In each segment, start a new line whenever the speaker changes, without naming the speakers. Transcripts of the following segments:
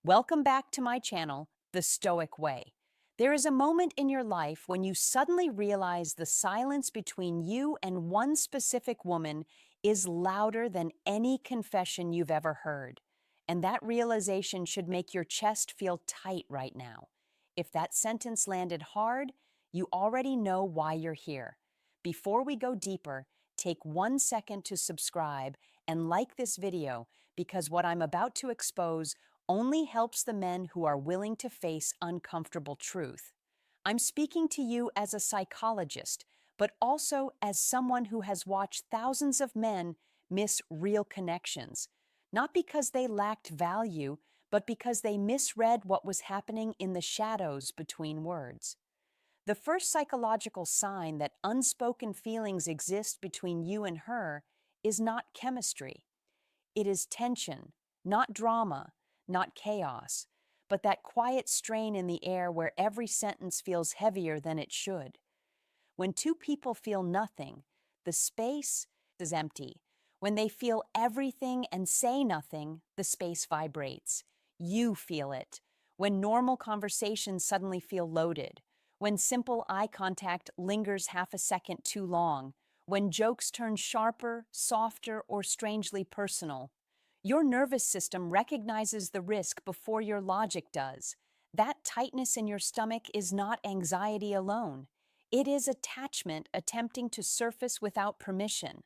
Welcome back to my channel, The Stoic Way. There is a moment in your life when you suddenly realize the silence between you and one specific woman is louder than any confession you've ever heard. And that realization should make your chest feel tight right now. If that sentence landed hard, you already know why you're here. Before we go deeper, take 1 second to subscribe and like this video because what I'm about to expose only helps the men who are willing to face uncomfortable truth. I'm speaking to you as a psychologist, but also as someone who has watched thousands of men miss real connections, not because they lacked value, but because they misread what was happening in the shadows between words. The first psychological sign that unspoken feelings exist between you and her is not chemistry. It is tension, not drama, not chaos, but that quiet strain in the air where every sentence feels heavier than it should. When two people feel nothing, the space is empty. When they feel everything and say nothing, the space vibrates. You feel it. When normal conversations suddenly feel loaded. When simple eye contact lingers half a second too long. When jokes turn sharper, softer, or strangely personal. Your nervous system recognizes the risk before your logic does. That tightness in your stomach is not anxiety alone. It is attachment attempting to surface without permission.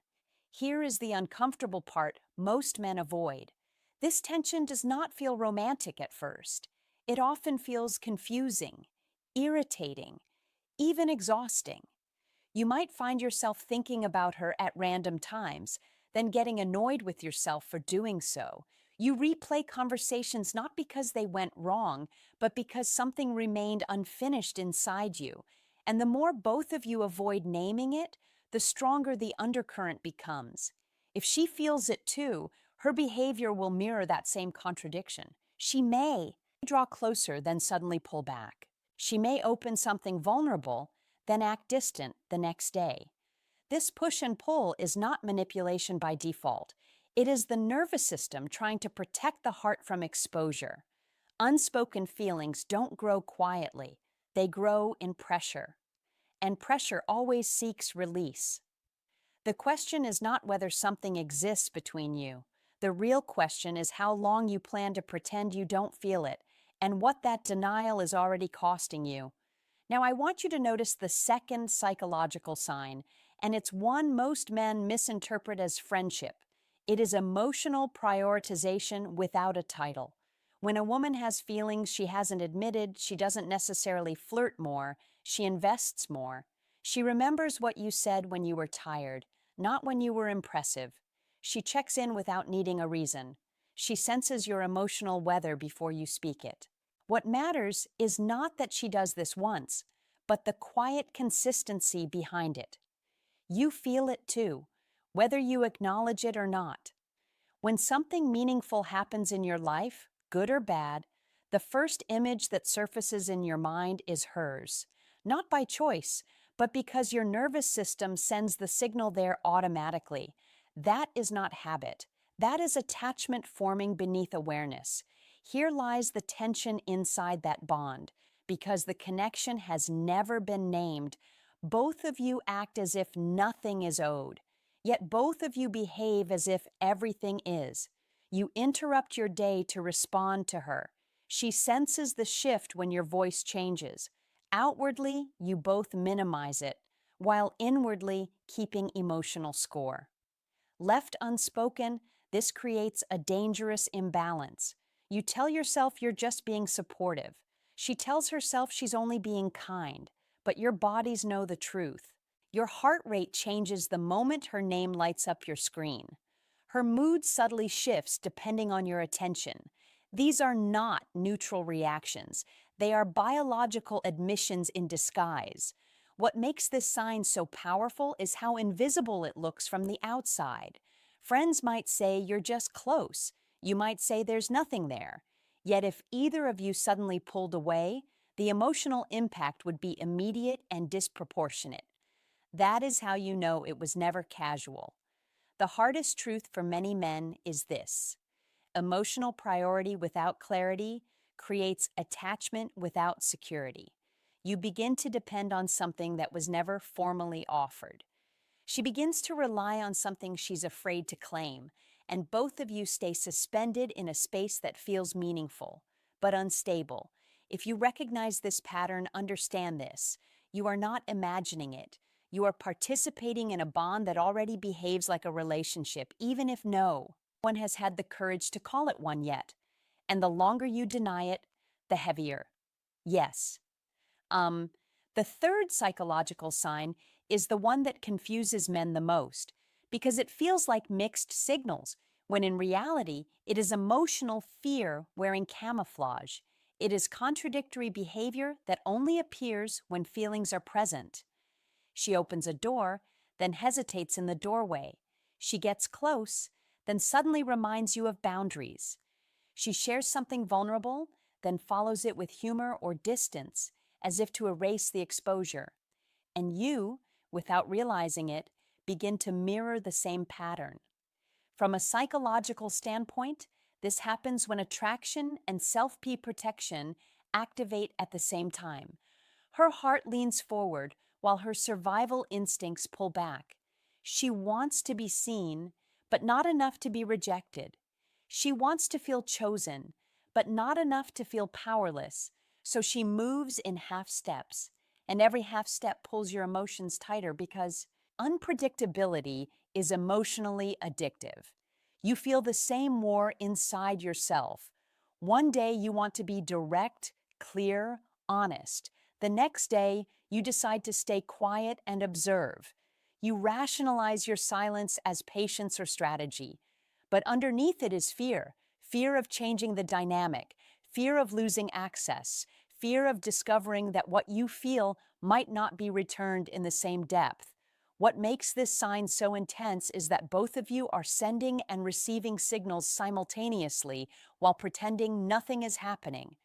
Here is the uncomfortable part most men avoid. This tension does not feel romantic at first. It often feels confusing, irritating, even exhausting. You might find yourself thinking about her at random times, then getting annoyed with yourself for doing so. You replay conversations not because they went wrong, but because something remained unfinished inside you. And the more both of you avoid naming it, the stronger the undercurrent becomes. If she feels it too, her behavior will mirror that same contradiction. She may draw closer, then suddenly pull back. She may open something vulnerable, then act distant the next day. This push and pull is not manipulation by default. It is the nervous system trying to protect the heart from exposure. Unspoken feelings don't grow quietly. They grow in pressure. And pressure always seeks release. The question is not whether something exists between you. The real question is how long you plan to pretend you don't feel it, and what that denial is already costing you. Now, I want you to notice the second psychological sign, and it's one most men misinterpret as friendship. It is emotional prioritization without a title. When a woman has feelings she hasn't admitted, she doesn't necessarily flirt more, she invests more. She remembers what you said when you were tired, not when you were impressive. She checks in without needing a reason. She senses your emotional weather before you speak it. What matters is not that she does this once, but the quiet consistency behind it. You feel it too, whether you acknowledge it or not. When something meaningful happens in your life, good or bad, the first image that surfaces in your mind is hers. Not by choice, but because your nervous system sends the signal there automatically. That is not habit. That is attachment forming beneath awareness. Here lies the tension inside that bond. Because the connection has never been named, both of you act as if nothing is owed. Yet both of you behave as if everything is. You interrupt your day to respond to her. She senses the shift when your voice changes. Outwardly, you both minimize it, while inwardly keeping emotional score. Left unspoken, this creates a dangerous imbalance. You tell yourself you're just being supportive. She tells herself she's only being kind, but your bodies know the truth. Your heart rate changes the moment her name lights up your screen. Her mood subtly shifts depending on your attention. These are not neutral reactions. They are biological admissions in disguise. What makes this sign so powerful is how invisible it looks from the outside. Friends might say you're just close. You might say there's nothing there. Yet if either of you suddenly pulled away, the emotional impact would be immediate and disproportionate. That is how you know it was never casual. The hardest truth for many men is this: Emotional priority without clarity creates attachment without security. You begin to depend on something that was never formally offered. She begins to rely on something she's afraid to claim, and both of you stay suspended in a space that feels meaningful, but unstable. If you recognize this pattern, understand this. You are not imagining it. You are participating in a bond that already behaves like a relationship, even if no one has had the courage to call it one yet. And the longer you deny it, the heavier. Yes, um, the third psychological sign is the one that confuses men the most because it feels like mixed signals, when in reality, it is emotional fear wearing camouflage. It is contradictory behavior that only appears when feelings are present. She opens a door, then hesitates in the doorway. She gets close, then suddenly reminds you of boundaries. She shares something vulnerable, then follows it with humor or distance, as if to erase the exposure. And you, without realizing it, begin to mirror the same pattern. From a psychological standpoint, this happens when attraction and self-protection activate at the same time. Her heart leans forward while her survival instincts pull back. She wants to be seen, but not enough to be rejected. She wants to feel chosen, but not enough to feel powerless. So she moves in half steps, and every half step pulls your emotions tighter because unpredictability is emotionally addictive. You feel the same war inside yourself. One day you want to be direct, clear, honest. The next day, you decide to stay quiet and observe. You rationalize your silence as patience or strategy. But underneath it is fear, fear of changing the dynamic, fear of losing access, fear of discovering that what you feel might not be returned in the same depth. What makes this sign so intense is that both of you are sending and receiving signals simultaneously while pretending nothing is happening.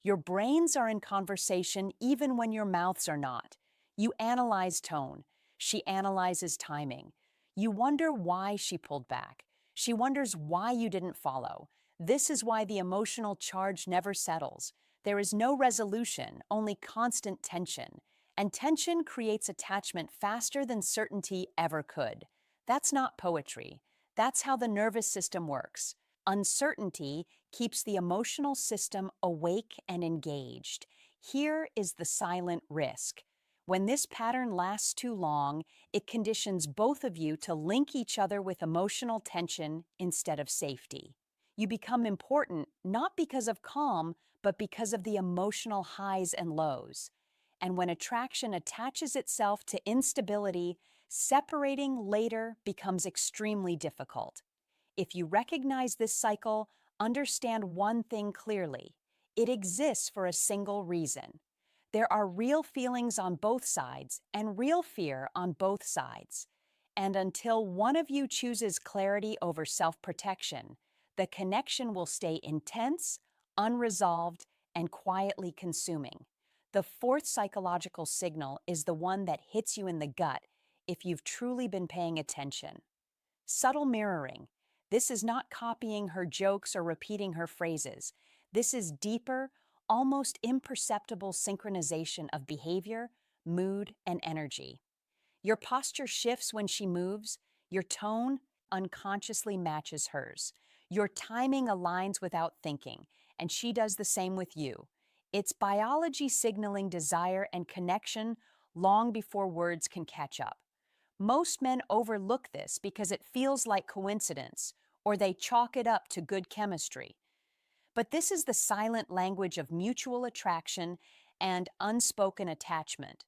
Your brains are in conversation even when your mouths are not. You analyze tone. She analyzes timing. You wonder why she pulled back. She wonders why you didn't follow. This is why the emotional charge never settles. There is no resolution, only constant tension. And tension creates attachment faster than certainty ever could. That's not poetry. That's how the nervous system works. Uncertainty keeps the emotional system awake and engaged. Here is the silent risk. When this pattern lasts too long, it conditions both of you to link each other with emotional tension instead of safety. You become important not because of calm, but because of the emotional highs and lows. And when attraction attaches itself to instability, separating later becomes extremely difficult. If you recognize this cycle, understand one thing clearly. It exists for a single reason. There are real feelings on both sides and real fear on both sides. And until one of you chooses clarity over self-protection, the connection will stay intense, unresolved, and quietly consuming. The fourth psychological signal is the one that hits you in the gut if you've truly been paying attention. Subtle mirroring. This is not copying her jokes or repeating her phrases. This is deeper, almost imperceptible synchronization of behavior, mood, and energy. Your posture shifts when she moves, your tone unconsciously matches hers. Your timing aligns without thinking, and she does the same with you. It's biology signaling desire and connection long before words can catch up. Most men overlook this because it feels like coincidence, or they chalk it up to good chemistry. But this is the silent language of mutual attraction and unspoken attachment.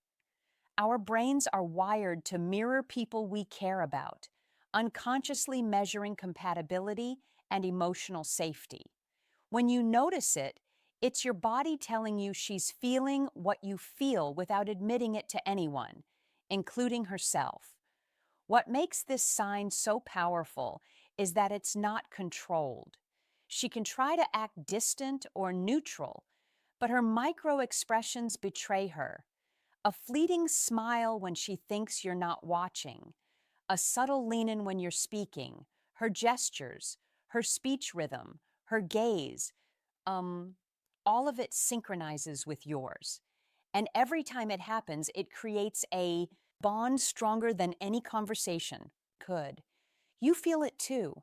Our brains are wired to mirror people we care about, unconsciously measuring compatibility and emotional safety. When you notice it, it's your body telling you she's feeling what you feel without admitting it to anyone, including herself. What makes this sign so powerful is that it's not controlled. She can try to act distant or neutral, but her micro expressions betray her. A fleeting smile when she thinks you're not watching, a subtle lean in when you're speaking, her gestures, her speech rhythm, her gaze, um, all of it synchronizes with yours. And every time it happens, it creates a bond stronger than any conversation could. You feel it too.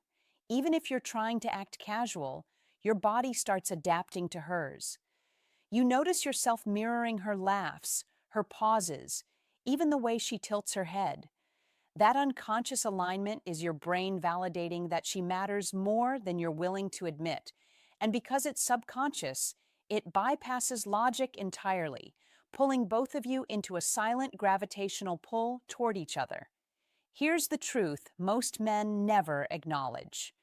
Even if you're trying to act casual, your body starts adapting to hers. You notice yourself mirroring her laughs, her pauses, even the way she tilts her head. That unconscious alignment is your brain validating that she matters more than you're willing to admit. And because it's subconscious, it bypasses logic entirely, pulling both of you into a silent gravitational pull toward each other. Here's the truth most men never acknowledge.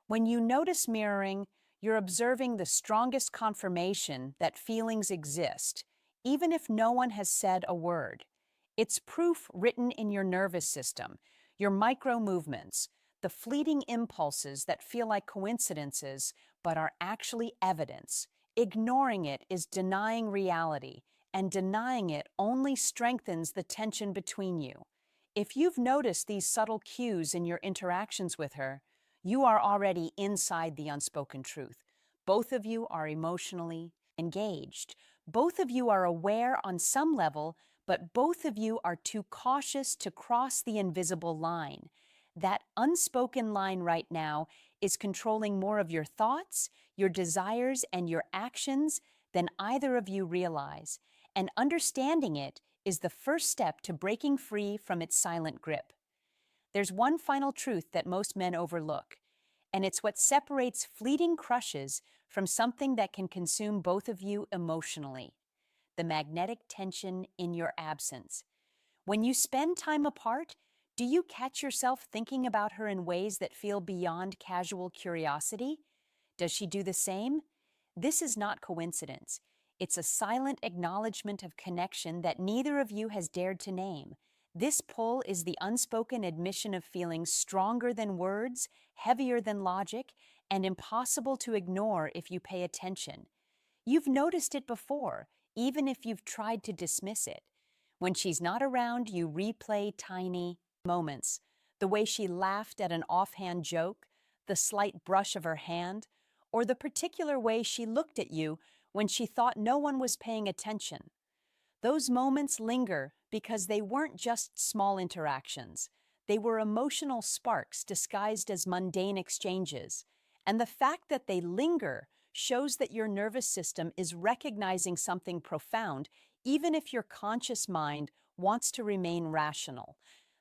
When you notice mirroring, you're observing the strongest confirmation that feelings exist, even if no one has said a word. It's proof written in your nervous system, your micro movements, the fleeting impulses that feel like coincidences but are actually evidence. Ignoring it is denying reality, and denying it only strengthens the tension between you. If you've noticed these subtle cues in your interactions with her, you are already inside the unspoken truth. Both of you are emotionally engaged. Both of you are aware on some level, but both of you are too cautious to cross the invisible line. That unspoken line right now is controlling more of your thoughts, your desires, and your actions than either of you realize. And understanding it is the first step to breaking free from its silent grip. There's one final truth that most men overlook, and it's what separates fleeting crushes from something that can consume both of you emotionally: the magnetic tension in your absence. When you spend time apart, do you catch yourself thinking about her in ways that feel beyond casual curiosity? Does she do the same? This is not coincidence. It's a silent acknowledgement of connection that neither of you has dared to name. This pull is the unspoken admission of feelings stronger than words, heavier than logic, and impossible to ignore if you pay attention. You've noticed it before, even if you've tried to dismiss it. When she's not around, you replay tiny moments. The way she laughed at an offhand joke, the slight brush of her hand, or the particular way she looked at you when she thought no one was paying attention. Those moments linger because they weren't just small interactions. They were emotional sparks disguised as mundane exchanges. And the fact that they linger shows that your nervous system is recognizing something profound, even if your conscious mind wants to remain rational.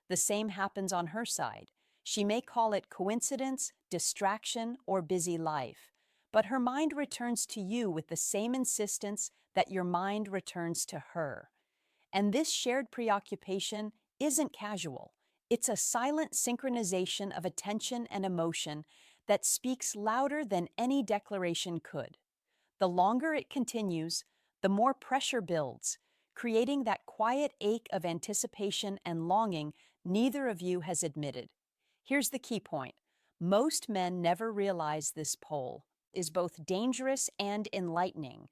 The same happens on her side. She may call it coincidence, distraction, or busy life, but her mind returns to you with the same insistence that your mind returns to her. And this shared preoccupation isn't casual. It's a silent synchronization of attention and emotion that speaks louder than any declaration could. The longer it continues, the more pressure builds, creating that quiet ache of anticipation and longing neither of you has admitted. Here's the key point. Most men never realize this pull is both dangerous and enlightening.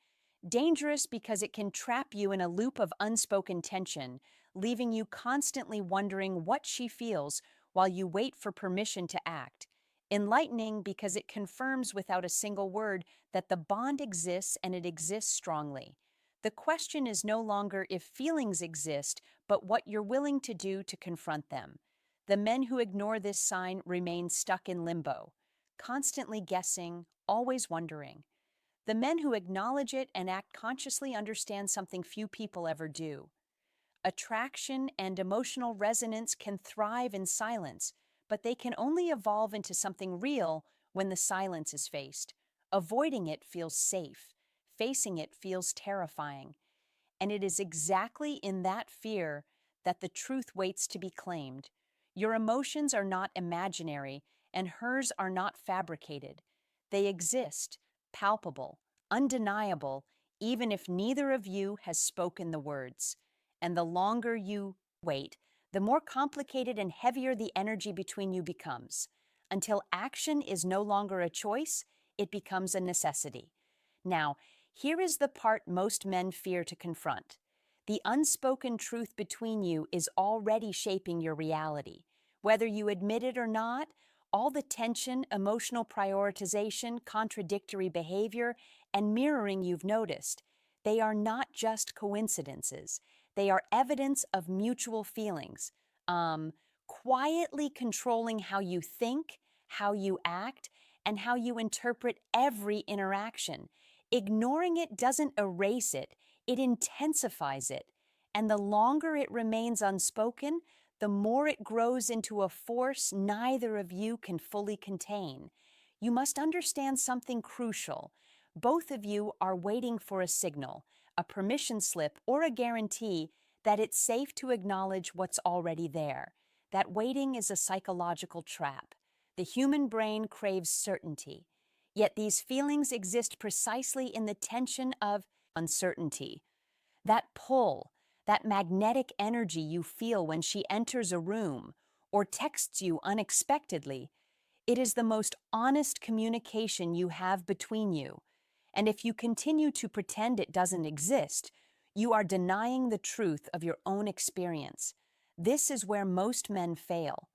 Dangerous because it can trap you in a loop of unspoken tension, leaving you constantly wondering what she feels while you wait for permission to act. Enlightening because it confirms without a single word that the bond exists and it exists strongly. The question is no longer if feelings exist, but what you're willing to do to confront them. The men who ignore this sign remain stuck in limbo, constantly guessing, always wondering. The men who acknowledge it and act consciously understand something few people ever do. Attraction and emotional resonance can thrive in silence, but they can only evolve into something real when the silence is faced. Avoiding it feels safe. Facing it feels terrifying. And it is exactly in that fear that the truth waits to be claimed. Your emotions are not imaginary, and hers are not fabricated. They exist, palpable, undeniable, even if neither of you has spoken the words. And the longer you wait, the more complicated and heavier the energy between you becomes. Until action is no longer a choice, it becomes a necessity. Now, here is the part most men fear to confront. The unspoken truth between you is already shaping your reality. Whether you admit it or not, All the tension, emotional prioritization, contradictory behavior, and mirroring you've noticed, they are not just coincidences. They are evidence of mutual feelings, um, quietly controlling how you think, how you act, and how you interpret every interaction. Ignoring it doesn't erase it, it intensifies it. And the longer it remains unspoken, the more it grows into a force neither of you can fully contain. You must understand something crucial. Both of you are waiting for a signal, a permission slip, or a guarantee that it's safe to acknowledge what's already there. That waiting is a psychological trap. The human brain craves certainty. Yet these feelings exist precisely in the tension of uncertainty. That pull, that magnetic energy you feel when she enters a room or texts you unexpectedly, it is the most honest communication you have between you. And if you continue to pretend it doesn't exist, you are denying the truth of your own experience. This is where most men fail.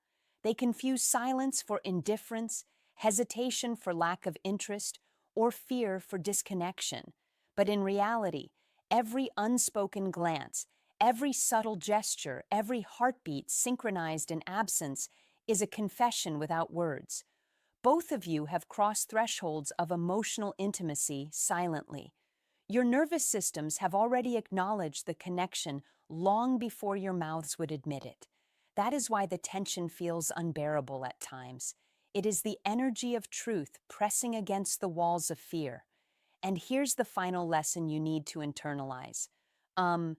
They confuse silence for indifference, hesitation for lack of interest, or fear for disconnection. But in reality, every unspoken glance, every subtle gesture, every heartbeat synchronized in absence is a confession without words. Both of you have crossed thresholds of emotional intimacy silently. Your nervous systems have already acknowledged the connection long before your mouths would admit it. That is why the tension feels unbearable at times. It is the energy of truth pressing against the walls of fear. And here's the final lesson you need to internalize. Um,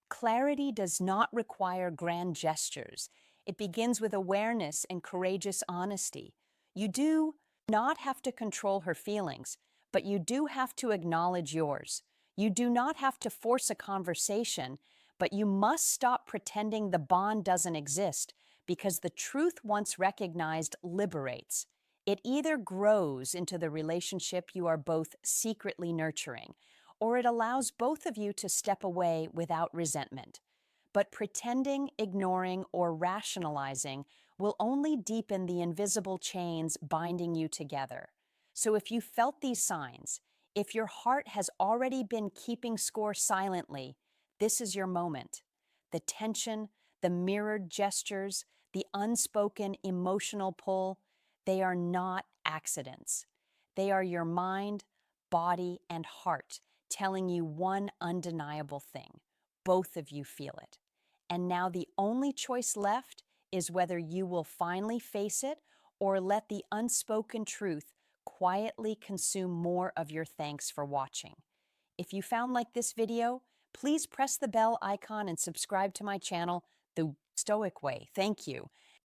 Clarity does not require grand gestures. It begins with awareness and courageous honesty. You do not have to control her feelings, but you do have to acknowledge yours. You do not have to force a conversation, but you must stop pretending the bond doesn't exist because the truth once recognized liberates. It either grows into the relationship you are both secretly nurturing, or it allows both of you to step away without resentment. But pretending, ignoring, or rationalizing will only deepen the invisible chains binding you together. So if you felt these signs, if your heart has already been keeping score silently, this is your moment. The tension, the mirrored gestures, the unspoken emotional pull, they are not accidents. They are your mind, body, and heart telling you one undeniable thing. Both of you feel it. And now the only choice left is whether you will finally face it or let the unspoken truth quietly consume more of your thanks for watching. If you found like this video, please press the bell icon and subscribe to my channel, The Stoic Way. Thank you.